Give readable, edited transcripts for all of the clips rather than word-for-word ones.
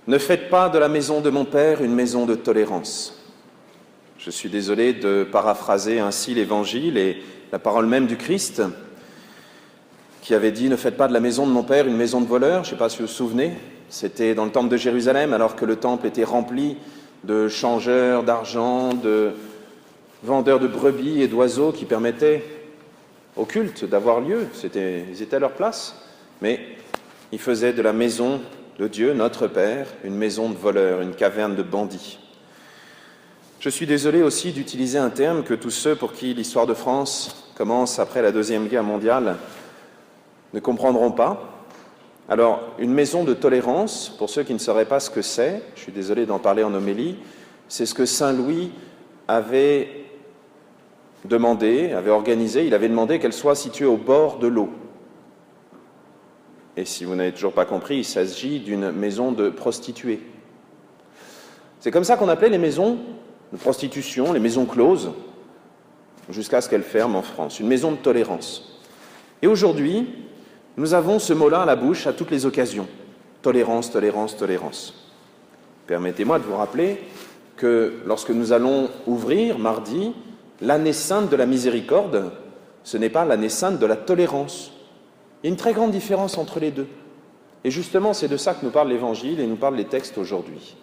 Ne faites pas de la maison de mon Père une maison de tolérance. Je suis désolé de paraphraser ainsi l'Évangile et la parole même du Christ, qui avait dit « Ne faites pas de la maison de mon Père une maison de voleurs ». Je ne sais pas si vous vous souvenez, c'était dans le temple de Jérusalem, alors que le temple était rempli de changeurs d'argent, de vendeurs de brebis et d'oiseaux qui permettaient au culte d'avoir lieu. Ils étaient à leur place, mais ils faisaient de la maison de Dieu, notre Père, une maison de voleurs, une caverne de bandits. Je suis désolé aussi d'utiliser un terme que tous ceux pour qui l'histoire de France commence après la Deuxième Guerre mondiale ne comprendront pas. Alors, une maison de tolérance, pour ceux qui ne sauraient pas ce que c'est, je suis désolé d'en parler en homélie, c'est ce que Saint Louis avait demandé, avait organisé, il avait demandé qu'elle soit située au bord de l'eau. Et si vous n'avez toujours pas compris, il s'agit d'une maison de prostituées. C'est comme ça qu'on appelait les maisons de prostitution, les maisons closes, jusqu'à ce qu'elles ferment en France, une maison de tolérance. Et aujourd'hui, nous avons ce mot-là à la bouche à toutes les occasions. Tolérance, tolérance, tolérance. Permettez-moi de vous rappeler que lorsque nous allons ouvrir mardi l'année sainte de la miséricorde, ce n'est pas l'année sainte de la tolérance. Il y a une très grande différence entre les deux. Et justement, c'est de ça que nous parle l'Évangile et nous parlent les textes aujourd'hui.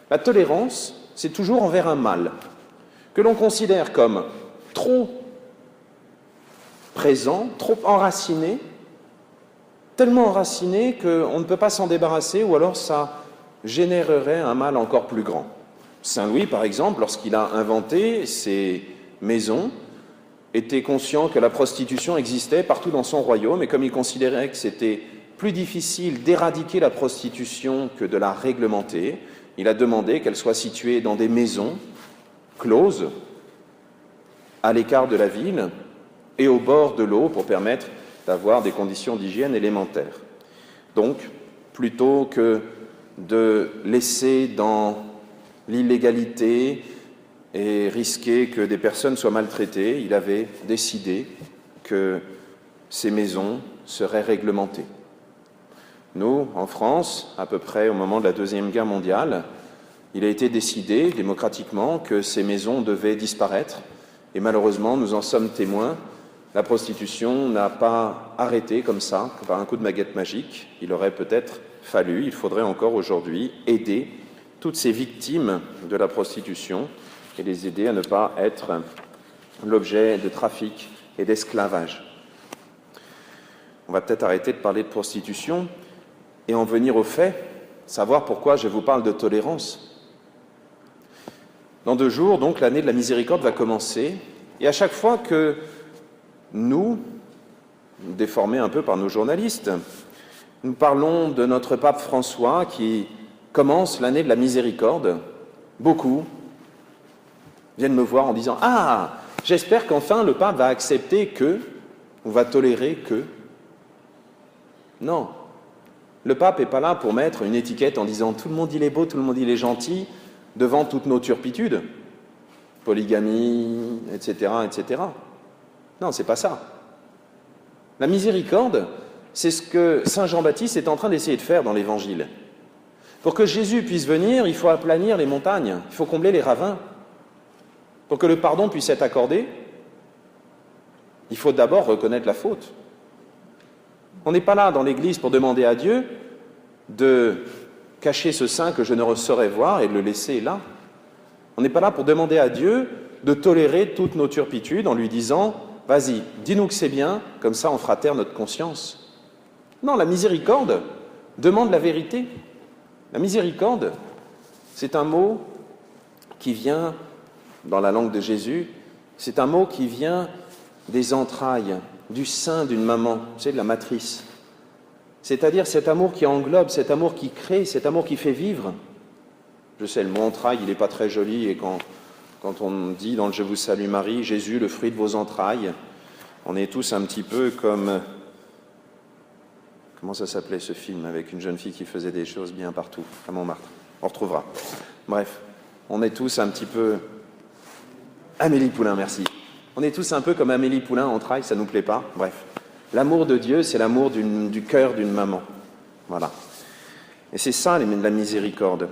La tolérance, c'est toujours envers un mal, que l'on considère comme trop présent, trop enraciné, tellement enraciné qu'on ne peut pas s'en débarrasser, ou alors ça générerait un mal encore plus grand. Saint Louis, par exemple, lorsqu'il a inventé ces maisons, était conscient que la prostitution existait partout dans son royaume, et comme il considérait que c'était plus difficile d'éradiquer la prostitution que de la réglementer, il a demandé qu'elle soit située dans des maisons closes, à l'écart de la ville et au bord de l'eau pour permettre d'avoir des conditions d'hygiène élémentaires. Donc, plutôt que de laisser dans l'illégalité et risquer que des personnes soient maltraitées, il avait décidé que ces maisons seraient réglementées. Nous, en France, à peu près au moment de la Deuxième Guerre mondiale, il a été décidé démocratiquement que ces maisons devaient disparaître, et malheureusement, nous en sommes témoins. La prostitution n'a pas arrêté comme ça, par un coup de baguette magique. Il aurait peut-être fallu, il faudrait encore aujourd'hui, aider toutes ces victimes de la prostitution et les aider à ne pas être l'objet de trafic et d'esclavage. On va peut-être arrêter de parler de prostitution et en venir aux faits, savoir pourquoi je vous parle de tolérance. Dans 2 jours, donc, l'année de la miséricorde va commencer, et à chaque fois que nous, déformés un peu par nos journalistes, nous parlons de notre pape François qui commence l'année de la miséricorde, beaucoup viennent me voir en disant « Ah, j'espère qu'enfin le pape va accepter que, ou va tolérer que… » Non, le pape n'est pas là pour mettre une étiquette en disant « Tout le monde il est beau, tout le monde il est gentil » devant toutes nos turpitudes, polygamie, etc., etc. Non, c'est pas ça. La miséricorde, c'est ce que Saint Jean-Baptiste est en train d'essayer de faire dans l'Évangile. Pour que Jésus puisse venir, il faut aplanir les montagnes, il faut combler les ravins. Pour que le pardon puisse être accordé, il faut d'abord reconnaître la faute. On n'est pas là dans l'Église pour demander à Dieu de cacher ce sein que je ne saurais voir et de le laisser là. On n'est pas là pour demander à Dieu de tolérer toutes nos turpitudes en lui disant « Vas-y, dis-nous que c'est bien, comme ça on fera taire notre conscience. » Non, la miséricorde demande la vérité. La miséricorde, c'est un mot qui vient, dans la langue de Jésus, c'est un mot qui vient des entrailles, du sein d'une maman, tu sais, de la matrice. C'est-à-dire cet amour qui englobe, cet amour qui crée, cet amour qui fait vivre. Je sais, le mot entrailles, il n'est pas très joli, et quand on dit dans le « Je vous salue Marie », Jésus, le fruit de vos entrailles, on est tous un petit peu comme… Comment ça s'appelait ce film avec une jeune fille qui faisait des choses bien partout, à Montmartre? On retrouvera. Bref, on est tous un petit peu… Amélie Poulain, merci. On est tous un peu comme Amélie Poulain, entrailles, ça ne nous plaît pas. Bref, l'amour de Dieu, c'est l'amour du cœur d'une maman. Voilà. Et c'est ça la miséricorde.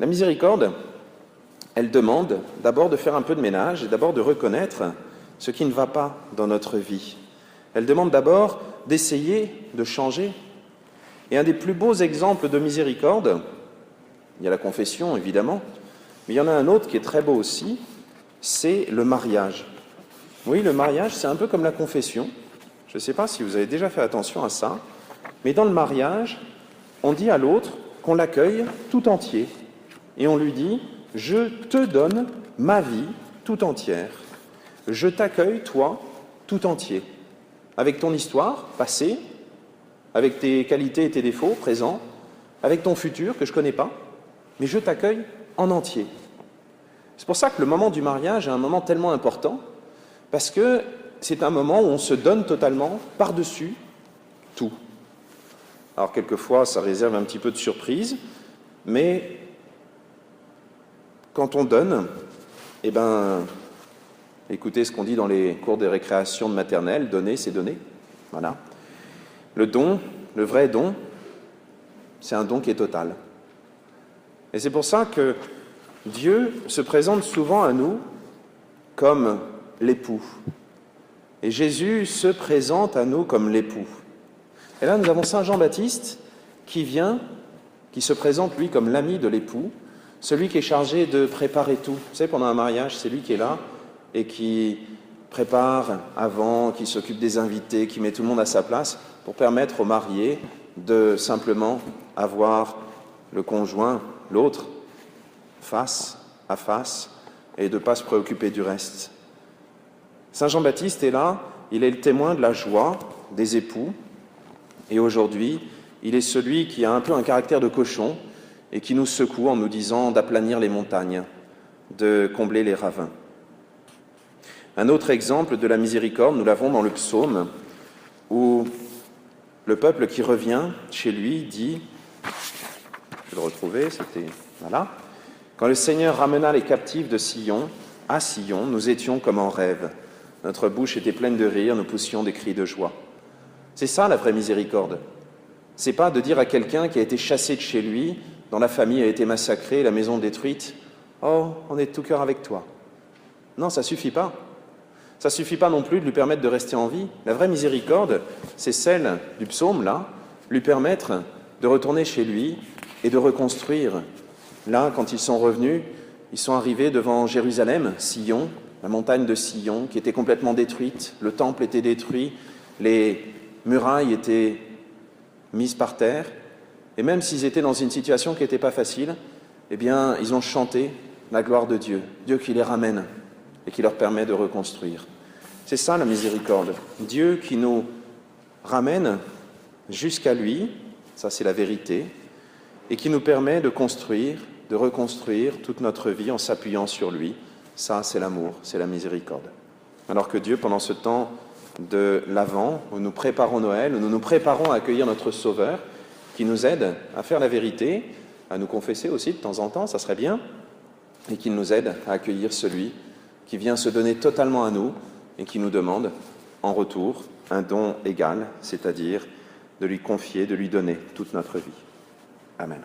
La miséricorde, elle demande d'abord de faire un peu de ménage et d'abord de reconnaître ce qui ne va pas dans notre vie. Elle demande d'abord d'essayer de changer. Et un des plus beaux exemples de miséricorde, il y a la confession évidemment, mais il y en a un autre qui est très beau aussi, c'est le mariage. Oui, le mariage, c'est un peu comme la confession. Je ne sais pas si vous avez déjà fait attention à ça, mais dans le mariage, on dit à l'autre qu'on l'accueille tout entier. Et on lui dit « Je te donne ma vie tout entière. Je t'accueille, toi, tout entier. Avec ton histoire, passée, avec tes qualités et tes défauts, présents, avec ton futur, que je ne connais pas, mais je t'accueille en entier. » C'est pour ça que le moment du mariage est un moment tellement important, parce que c'est un moment où on se donne totalement par-dessus tout. Alors quelquefois, ça réserve un petit peu de surprise, mais quand on donne, écoutez ce qu'on dit dans les cours de récréation de maternelle, donner, c'est donner. Voilà. Le don, le vrai don, c'est un don qui est total. Et c'est pour ça que Dieu se présente souvent à nous comme l'époux. Et Jésus se présente à nous comme l'époux. Et là, nous avons Saint Jean-Baptiste qui vient, qui se présente, lui, comme l'ami de l'époux, celui qui est chargé de préparer tout. Vous savez, pendant un mariage, c'est lui qui est là et qui prépare avant, qui s'occupe des invités, qui met tout le monde à sa place pour permettre aux mariés de simplement avoir le conjoint, l'autre, face à face et de ne pas se préoccuper du reste. Saint Jean-Baptiste est là, il est le témoin de la joie des époux et aujourd'hui, il est celui qui a un peu un caractère de cochon et qui nous secoue en nous disant d'aplanir les montagnes, de combler les ravins. Un autre exemple de la miséricorde, nous l'avons dans le psaume où le peuple qui revient chez lui dit, je vais le retrouver, c'était, voilà, « Quand le Seigneur ramena les captifs de Sion, à Sion, nous étions comme en rêve. Notre bouche était pleine de rire, nous poussions des cris de joie. » C'est ça la vraie miséricorde. C'est pas de dire à quelqu'un qui a été chassé de chez lui, dont la famille a été massacrée, la maison détruite, « Oh, on est de tout cœur avec toi. » Non, ça suffit pas. Ça suffit pas non plus de lui permettre de rester en vie. La vraie miséricorde, c'est celle du psaume, là, lui permettre de retourner chez lui et de reconstruire. Là, quand ils sont revenus, ils sont arrivés devant Jérusalem, Sion, la montagne de Sion, qui était complètement détruite, le temple était détruit, les murailles étaient mises par terre, et même s'ils étaient dans une situation qui n'était pas facile, eh bien, ils ont chanté la gloire de Dieu, Dieu qui les ramène et qui leur permet de reconstruire. C'est ça la miséricorde, Dieu qui nous ramène jusqu'à lui, ça c'est la vérité, et qui nous permet de construire, de reconstruire toute notre vie en s'appuyant sur lui. Ça, c'est l'amour, c'est la miséricorde. Alors que Dieu, pendant ce temps de l'Avent, où nous préparons Noël, où nous nous préparons à accueillir notre Sauveur, qui nous aide à faire la vérité, à nous confesser aussi de temps en temps, ça serait bien, et qui nous aide à accueillir celui qui vient se donner totalement à nous et qui nous demande, en retour, un don égal, c'est-à-dire de lui confier, de lui donner toute notre vie. Amen.